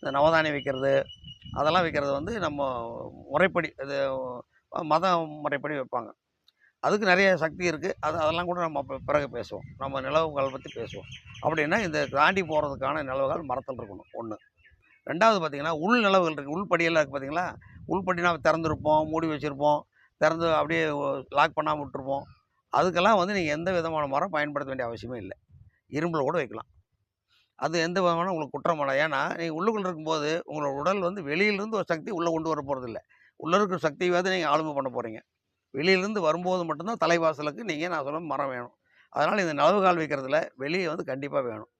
இந்த நவதானியம் வைக்கிறது அதெல்லாம் வைக்கிறது வந்து நம்ம முறைப்படி அது மத முறைப்படி வைப்பாங்க. அதுக்கு நிறைய சக்தி இருக்குது. அதெல்லாம் கூட நம்ம பிறகு பேசுவோம். நம்ம நிலவுகள் பற்றி பேசுவோம். அப்படின்னா இந்த தாண்டி போகிறதுக்கான நிலவுகள் மரத்தில் இருக்கணும் ஒன்று. ரெண்டாவது பார்த்தீங்கன்னா உள் நிலவுகள் இருக்குது. உள்படியெல்லாம் இருக்குது பார்த்தீங்களா? உள்படினா திறந்துருப்போம், மூடி வச்சுருப்போம், திறந்து அப்படியே லாக் பண்ணாமல் விட்டுருப்போம். அதுக்கெல்லாம் வந்து நீங்கள் எந்த விதமான மரம் பயன்படுத்த வேண்டிய அவசியமே இல்லை. இரும்பில் கூட வைக்கலாம். அது எந்த விதமான உங்களுக்கு குற்றம் இல்லை. ஏன்னா நீங்கள் உள்ளுக்குள்ளே இருக்கும்போது உங்களோட உடல் வந்து வெளியிலேருந்து ஒரு சக்தி உள்ளே கொண்டு வர போகிறது இல்லை. உள்ளே இருக்கிற சக்தியாவது நீங்கள் ஆளுமை பண்ண போகிறீங்க. வெளியிலேருந்து வரும்போது மட்டும்தான் தலைவாசலுக்கு நீங்கள் நான் சொல்ல மரம் வேணும். அதனால் இந்த நிலவுகால் வைக்கிறதுல வெளியே வந்து கண்டிப்பாக வேணும்.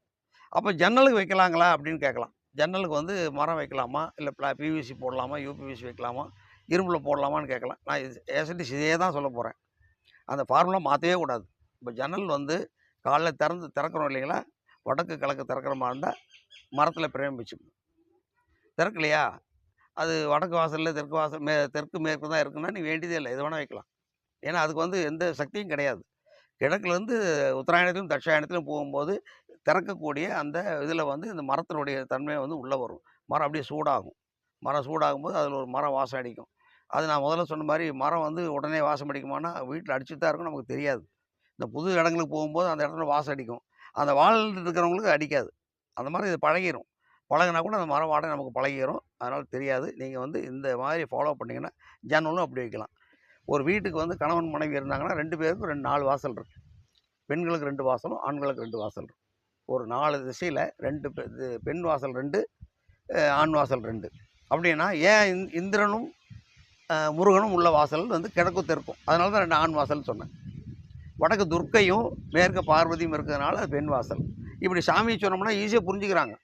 அப்போ ஜன்னலுக்கு வைக்கலாங்களா அப்படின்னு கேட்கலாம். ஜன்னலுக்கு வந்து மரம் வைக்கலாமா, இல்லை பிவிசி போடலாமா, யூபிவிசி வைக்கலாமா, இரும்பில் போடலாமான்னு கேட்கலாம். நான் ஏசன்டிஸ் இதே தான் சொல்ல போகிறேன். அந்த ஃபார்முலா மாற்றவே கூடாது. இப்போ ஜன்னல் வந்து காலைல திறக்கிறோம் இல்லைங்களா, வடக்கு கிழக்கு திறக்கிற மாதிரி இருந்தால் மரத்தில் பிரேம் வச்சுக்கணும். திறக்கலையா, அது வடக்கு வாசலில் தெற்கு வாசல் தெற்கு மேற்கு தான் இருக்குன்னா நீ வேண்டியதே இல்லை, எது வேணால் வைக்கலாம். ஏன்னா அதுக்கு வந்து எந்த சக்தியும் கிடையாது. கிழக்குலேருந்து உத்தராயணத்திலும் தட்சாயணத்திலும் போகும்போது திறக்கக்கூடிய அந்த இதில் வந்து இந்த மரத்தினுடைய தன்மை வந்து உள்ளே வரும். மரம் அப்படியே சூடாகும். மரம் சூடாகும்போது அதில் ஒரு மரம் வாசம் அடிக்கும். அது நான் முதல்ல சொன்ன மாதிரி மரம் வந்து உடனே வாசம் அடிக்குமானா வீட்டில் அடிச்சுட்டு தான் இருக்கும், நமக்கு தெரியாது. இந்த புது இடங்களுக்கு போகும்போது அந்த இடத்துல வாசம் அடிக்கும். அந்த வாழ்ந்துட்டு இருக்கிறவங்களுக்கு அடிக்காது. அந்த மாதிரி இது பழகிரும். பழகினா கூட அந்த மரம் வாடகை நமக்கு பழகிரும். அதனால் தெரியாது. நீங்கள் வந்து இந்த மாதிரி ஃபாலோ பண்ணிங்கன்னா ஜன்னலும் அப்படி வைக்கலாம். ஒரு வீட்டுக்கு வந்து கணவன் மனைவி இருந்தாங்கன்னா 2 பேருக்கும் 4 வாசல் இருக்குது. பெண்களுக்கு 2 வாசலும், ஆண்களுக்கு 2 வாசல் இருக்கும். ஒரு 4 திசையில் 2 பெண் வாசல் 2, ஆண் வாசல் 2. அப்படின்னா ஏன் இந்திரனும் முருகனும் உள்ள வாசல் வந்து கிழக்கு தெற்கும். அதனால தான் 2 ஆண் வாசல்னு சொன்னேன். வடக்கு துர்க்கையும் மேற்க பார்வதியும் இருக்கிறதுனால அது பெண் வாசல். இப்படி சாமியை சொன்னோம்னா ஈஸியாக புரிஞ்சுக்கிறாங்க.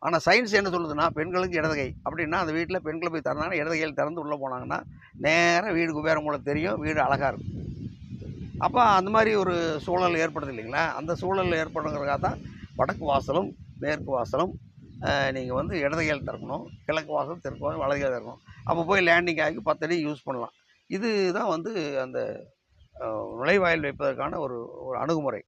ஆனால் சயின்ஸ் என்ன சொல்லுதுன்னா பெண்களுக்கு இடதுகை அப்படின்னா அந்த வீட்டில் பெண்களை போய் திறந்தாங்கன்னா இடதுகையில் திறந்து உள்ளே போனாங்கன்னா நேராக வீடு குபேர மூலம் தெரியும், வீடு அழகாக இருக்கும். அப்போ அந்த மாதிரி ஒரு சூழல் ஏற்படுது இல்லைங்களா? அந்த சூழல் ஏற்படுங்கிறதுக்காக தான் வடக்கு வாசலும் மேற்கு வாசலும் நீங்கள் வந்து இடதுகையில் திறக்கணும், கிழக்கு வாசல் தெற்கு வாசல் வலதுகையில் திறக்கணும். அப்போ போய் லேண்டிங் ஆகி 10 அடி யூஸ் பண்ணலாம். இது தான் வந்து அந்த நுழைவாயில் வைப்பதற்கான ஒரு அணுகுமுறை.